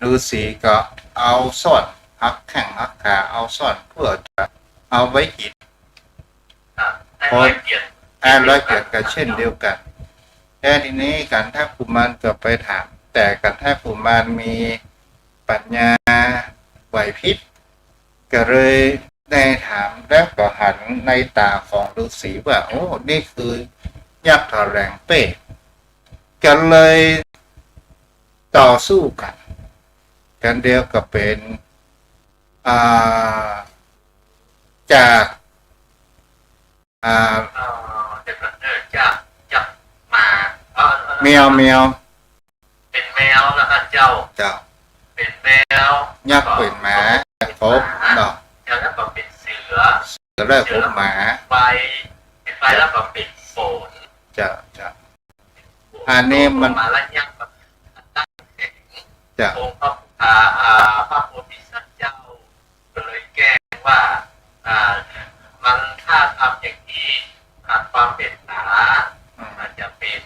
ฤาษีก็เอาซ่อนหักแข้งหักขาเอาซ่อนเพื่อจะเอาไว้หิน ให้ร้อยเกียรติ ไอ้ร้อยเกิดก็เช่นเดียวกันแค่ทีนี้การท่ากุมารก็ไปถาม แต่การท่ากุมารมีปัญญาไหวพริบก็เลยได้ถามแล้วก็หันในตาของฤาษีว่าโอ้นี่คือยักษ์แถลงเป้กันเลยต่อสู้กันกันเดียวก็เป็นอ่าจากเดี๋ยวก่อนจะมาแมวเป็นแมวนะครับเจ้า เจ้า เป็นแมว ยักษ์เป็นหมาครบเนาะ แล้วก็เป็นเสือ จะเลิกครบหมา เป็นไฟแล้วก็เป็นโฝน จะอันนี้มัน มาแล้วยังแบบตั้งแข็ง จะ องค์พระโพธิสัตว์เจ้าก็เลยแก้ว่ามันถ้าทำอย่างที่ขาดความเป็นหนามันจะเป็น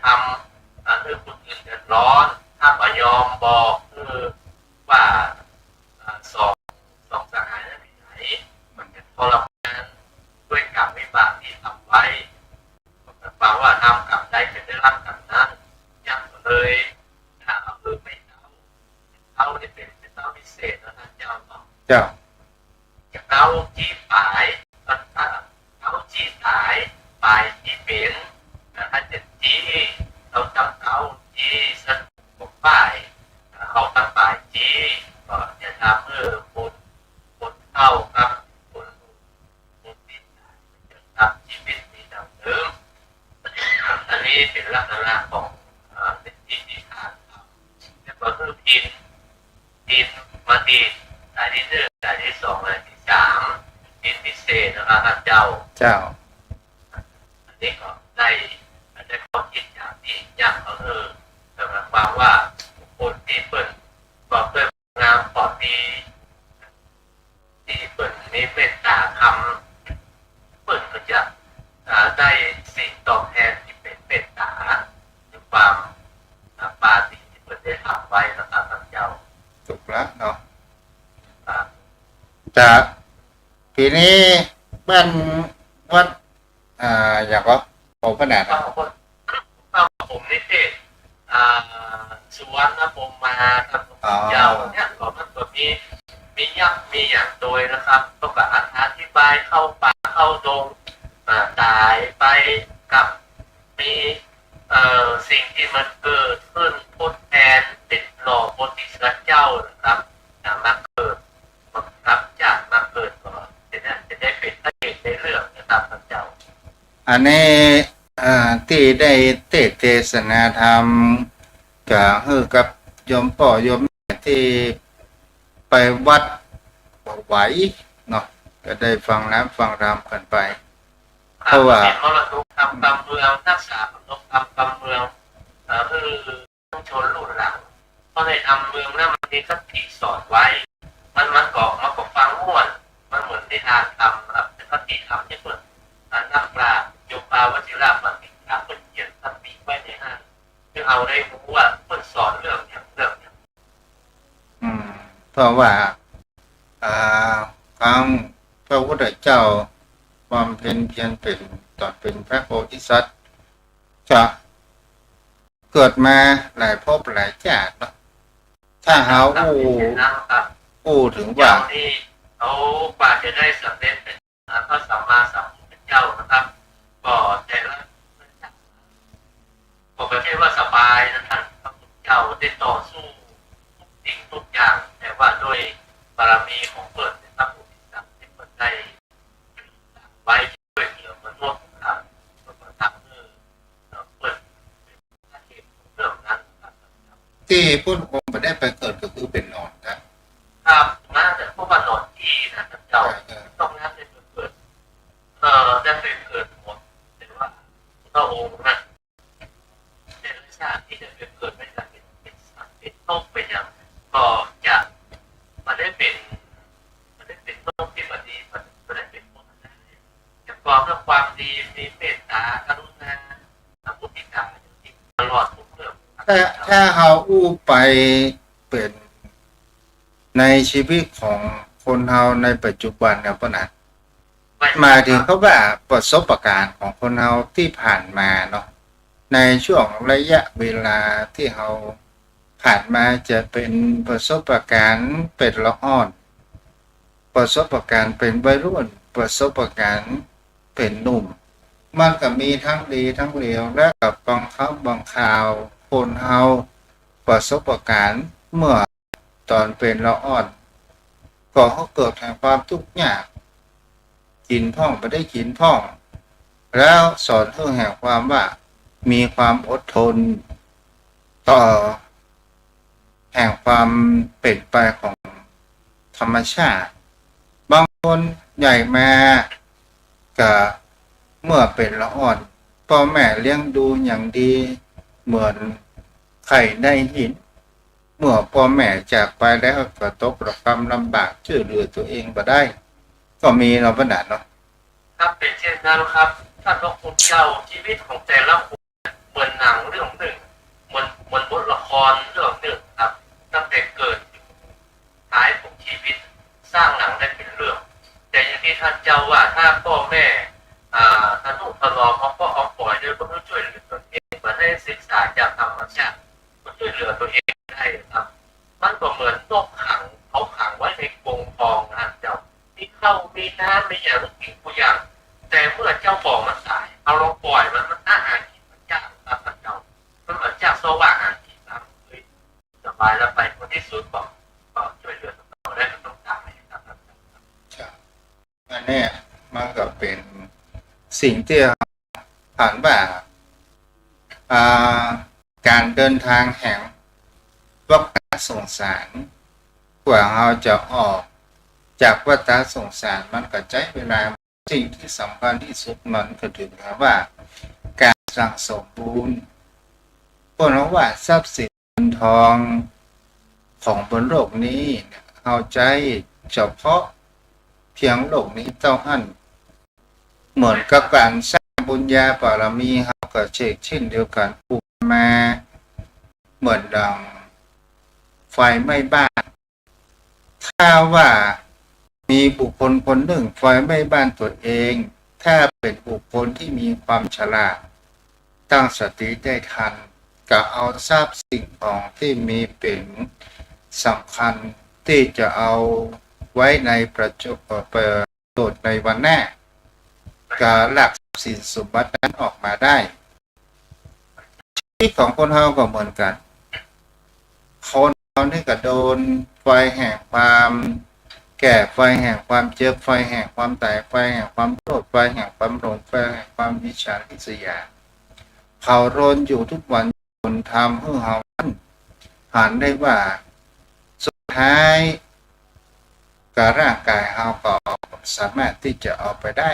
ทำเรื่องคนอื่นเดือดร้อนถ้าไม่ยอมบอกคือว่าสองสหายนั้นไหนมันจะทรมานด้วยกรรมวิบากที่ทำไว้ฟังว่าทำกรรมใดจะได้รับกรรมนั้นยังเลยถ้าเอาคือไม่เอาเนี่ยเป็นเต้าพิเศษนะท่านเจ้าเนาะ เจ้า เต้าจีปลายเต้าจีสายปลายจีเป็นถ้าจะจีเราจำเต้าจีสักป้ายเอาตั้งปลายจีก็จะทำเพื่อคนเข้าครับคนที่จะทำชีวิตมีดำเนินอันนี้เป็นลักษณะของที่ทานครับแล้วก็คือดินมาดีสายที่หนึ่งสายที่สองสายที่สามดินพิเศษนะครับเจ้า อันนี้ก็ได้ข้อคิดอย่างที่ยากก็คือสำหรับความว่าคนที่เปิดบอกเพื่องามปลอดดีที่เปิดมีเมตตาคำเปิดก็จะได้สิ่งตอบแทนที่เป็นเมตตาในความปาฏิที่เปิดได้ทำไว้นะครับท่านเจ้า ถูกแล้วเนาะจะทีนี้บ้านวัดอยากว่าผมขนาด บางคนผมนิเทศสุวรรณภูมิมาครับเจ้าเนี่ยก็มันก็มียักษ์มีอย่างโดยนะครับต้องการอธิบายเข้าป่าเข้าดงตายไปกับมีสิ่งที่มันเกิดขึ้นทดแทนติดหล่อโพธิสัตว์เจ้านะครับมาเกิดครับจากมาเกิดก็จะได้เป็นพระเอกในเรื่องนะครับพระเจ้า อันนี้ที่ได้เทศนาธรรมกับกับโยมพ่อโยมแม่ที่ไปวัดบ่ไหวเนาะก็ได้ฟังน้ำฟังรำกันไป เพราะว่า มรดกทำกรรมเมืองรักษามรดกทำกรรมเมืองคือต้องชนหลุดหลังเพราะในทำเมืองนั้นมันมีคติสอนไว้มันก็ฟังม่วนมันเหมือนในทางทำครับแต่คติทำที่เปิดนักปราชญ์โยปาวชิระปฏิฆาเปิดเขียนคติไว้ในห้างเพื่อเอาได้รู้ว่าเปิดสอนเรื่องอย่างเพราะว่าครั้งพระพุทธเจ้าความเพียรเป็นตอนเป็นพระโพธิสัตว์จะเกิดมาหลายภพหลายชาติเนาะถ้าหาอู้ถึงว่าที่เขากว่าจะได้สำเร็จเป็นพระสัมมาสัมพุทธเจ้านะครับก็ใจละบอกประเทศว่าสบายนะท่านพระพุทธเจ้าได้ต่อสู้ทุกสิ่งทุกอย่างแต่ว่าด้วยบารมีของเปิดพระโพธิสัตว์ที่เปิดได้ไว้ช่วยเหลือมนุษย์ครับก็ทำให้เปิดเหตุเรื่องนั้นที่พุทธองค์ไม่ได้ไปเกิดก็คือเป็นนอนครับน่าจะพวกมันหนอนที่นะเจ้าต้องน่าจะเกิดได้ไปเกิดหมดแต่ว่าพระองค์นะเป็นชาติที่จะเกิดไม่ได้เป็นสัตว์เป็นโลกเป็นอย่างก็จะ ถ้าเราอู้ไปเป็นในชีวิตของคนเราในปัจจุบันเนี่ยปะนะหมายถึงเขาว่าประสบการณ์ของคนเราที่ผ่านมาเนาะในช่วงระยะเวลาที่เราผ่านมาจะเป็นประสบการณ์เป็นละอ่อนประสบการณ์เป็นวัยรุ่นประสบการณ์เป็นหนุ่มมันก็มีทั้งดีทั้งเลวและกับบางครั้งบางคราวคนเฮาประสบการณ์เมื่อตอนเป็นละอ่อนก็เขาเกิดแห่งความทุกข์ยากกินพ่องไม่ได้กินพ่องแล้วสอนเรื่องแห่งความว่ามีความอดทนต่อแห่งความเป็นไปของธรรมชาติบางคนใหญ่มากับเมื่อเป็นละอ่อนพ่อแม่เลี้ยงดูอย่างดีเหมือนไข่ในหินเมื่อพ่อแม่จากไปแล้วก็ตกระกำลำบากช่วยเหลือตัวเองมาได้ก็มีเราปัญหาเนาะครับเป็นเช่นนั้นครับท่านพระคุณเจ้าชีวิตของแต่ละคนเหมือนหนังเรื่องหนึ่งเหมือนบทละครเรื่องหนึ่งครับตั้งแต่เกิดท้ายของชีวิตสร้างหนังได้เป็นเรื่องแต่อย่างที่ท่านเจ้าว่าถ้าพ่อแม่ท่านต้องทดลองเขาก็เอาปล่อยด้วยเพื่อช่วยเหลือตัวเองมาให้ศึกษาจากธรรมชาติเพื่อช่วยเหลือตัวเองได้ครับมันก็เหมือนนกขังเขาขังไว้ในกรงทองนะเจ้ามีข้าวมีน้ำมีอย่างทุกสิ่งทุกอย่างแต่เมื่อเจ้าของมันตายเอาลงปล่อยมันอาหารกินมันยากครับเจ้ามันเหมือนจากโซวาอาหารกินน้ำเลยสบายแล้วไปคนที่สุดบอกช่วยเหลือตัวได้ก็ต้องตายครับอันนี้มันก็เป็นสิ่งที่ผ่านว่าการเดินทางแห่งวัฏสงสารกว่าเราจะออกจากวัฏสงสารมันก็ใช้เวลาสิ่งที่สำคัญที่สุดมันก็ถึงว่าการสั่งสมบูรณ์เพราะว่าทรัพย์สินเงินทองของบนโลกนี้เอาใจเฉพาะเพียงโลกนี้เท่านั้นเหมือนกับการสร้างบุญญาบารมีเราก็เช่นเดียวกันอุปมาเหมือนดังไฟไหม้บ้านถ้าว่ามีบุคคลคนหนึ่งไฟไหม้บ้านตัวเองถ้าเป็นบุคคลที่มีความฉลาดตั้งสติได้ทันก็เอาทรัพย์สิ่งของที่มีเป็นสำคัญที่จะเอาไว้ในประโยชน์ในวันหน้าก็หลักสินสมบัตินั้นออกมาได้ชีวิตของคนเราก็เหมือนกันคนเรานี่ก็โดนไฟแห่งความแก่ไฟแห่งความเจ็บไฟแห่งความตายไฟแห่งความโกรธไฟแห่งความหลงไฟแห่งความวิชาทิษยาเผารนอยู่ทุกวันจนทำให้เราหันได้ว่าสุดท้ายกับร่างกายเราก็สามารถที่จะเอาไปได้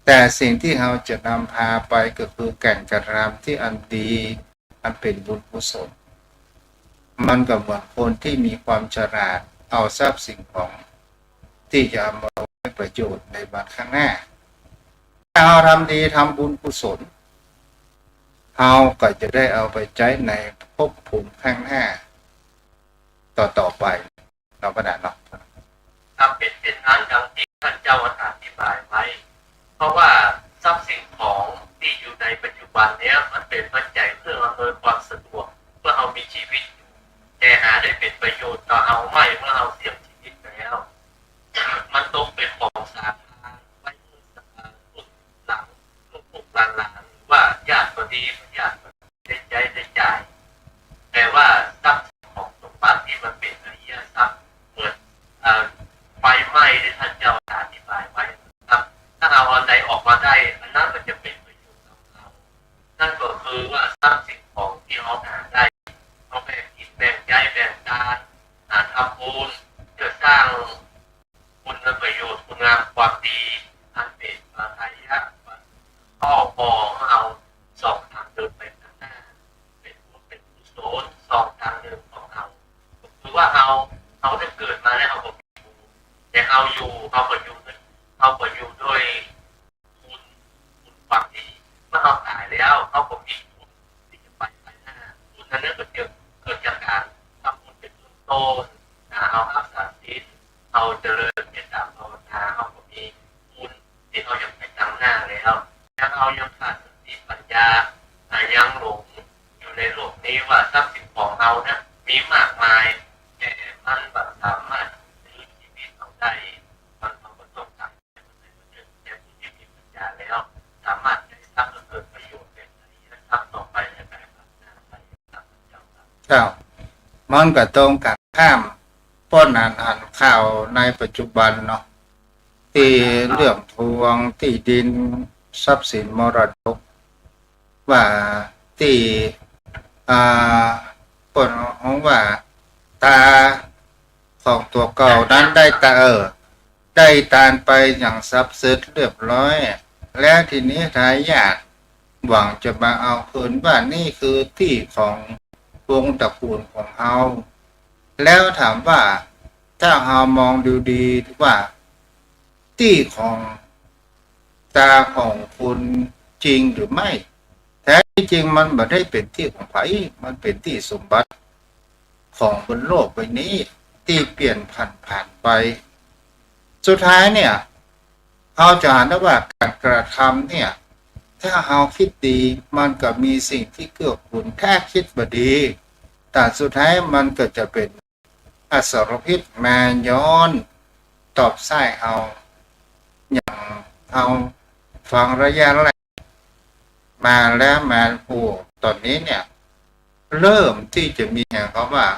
แต่สิ่งที่เราจะนำพาไปก็คือการกระทำที่อันดีอันเป็นบุญกุศลมันก็เหมือนคนที่มีความฉลาดเอาทรัพย์สิ่งของที่จะเอามาไว้ประโยชน์ในวันข้างหน้าถ้าเราทำดีทำบุญกุศลเราก็จะได้เอาไปใช้ในภพภูมิข้างหน้าต่อไปเราก็ได้เนาะทำเป็นเช่นนั้นดังที่ท่านเจ้าอธิบายไว้เพราะว่าทรัพย์สินของที่อยู่ในปัจจุบันนี้มันเป็นปัจจัยเพื่ออำนวยความสะดวกเพื่อเรามีชีวิตแต่หาได้เป็นประโยชน์ต่อเราไม่เมื่อเราเสี่ยงชีวิตแล้วมันตกเป็นของสาธารณะไว้เมื่อสุดหลังลูกหลานหรือว่าญาติก็ดีญาติก็ได้ใจได้จ่ายแต่ว่าทรัพย์ของสมบัติที่มันเป็นอริยทรัพย์เหมือนไฟไหม้ที่ท่านเจ้าอธิบายไว้ครับถ้าเราเอาใดออกมาได้อันนั้นมันจะเป็นประโยชน์กับเรานั่นก็คือว่าทรัพย์สินของที่เราหาได้เราแบ่งกินแบ่งใจแบ่งการทำบุญเพื่อสร้างคุณประโยชน์คุณงามความดีอันเป็นอริยะข้อบอกเราสองทางเดินไปข้างหน้าเป็นกุศลสองทางเดินของเราคือว่าเราได้เกิดมาแล้วเราแต่เอาอยู่เราก็อยู่ด้วยคุณความดีเมื่อเราตายแล้วเขาก็มีคุณที่จะไปหน้าคุณนั้น จริญเมตตาภาวนาเขาก็มีบุญที่เขายังไปนำหน้าแล้วยังเอายังขาดสติปัญญายังหลงอยู่ในโลกนี้ว่าทรัพย์สินของเรานะมีมากมายแต่มันแบบสามารถซื้อชีวิตเราได้มันก็ต้องการแต่ผู้ที่มีปัญญาแล้วสามารถใช้ทรัพย์เกิดประโยชน์เป็นและทรัพย์ต่อไปในแบบนั้นไปตามเจ้าครับ เจ้ามันก็ตรงกันข้ามป้อนอ่านข่าวในปัจจุบันเนาะที่เรื่องทวงที่ดินทรัพย์สินมรดกว่าที่ผลของว่าตาของตัวเก่านั้นได้ได้ตานไปอย่างทรัพย์สินเรียบร้อยแล้วทีนี้ทายาทหวังจะมาเอาคืนว่านี่คือที่ของวงตระกูลของเฮาแล้วถามว่าถ้าเฮามองดูดีว่าที่ของตาของคุณจริงหรือไม่แท้จริงมันไม่ได้เป็นที่ของไผมันเป็นที่สมบัติของบนโลกใบนี้ที่เปลี่ยนผ่านไปสุดท้ายเนี่ยเราจะเห็นได้ว่าการกระทำเนี่ยถ้าเราคิดดีมันก็มีสิ่งที่เกื้อกูลถ้าคิดบ่ดีแต่สุดท้ายมันก็จะเป็นอสรพิษมาย้อนตอบไส้เอาอย่างเอาฟังระยะแรกมาแล้วมาตอนนี้เนี่ยเริ่มที่จะมีอย่างเขาว่า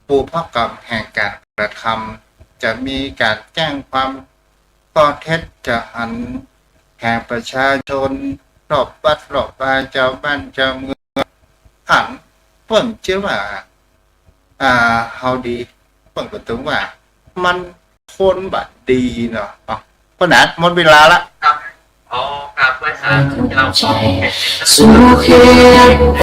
ปูพกรรมแห่งการกระทำจะมีการแจ้งความข้อเท็จจะหันแห่งประชาชนรอบวัดรอบบ้านเจ้าบ้านเจ้าเมืองหันเพิ่งเชื่อว่าเฮาดีเพิ่งก็ถึงว่ามันคนบัดดีเนาะเพราะนั้นหมดเวลาละครับขอกราบไหว้สาธุเจ้า สุขี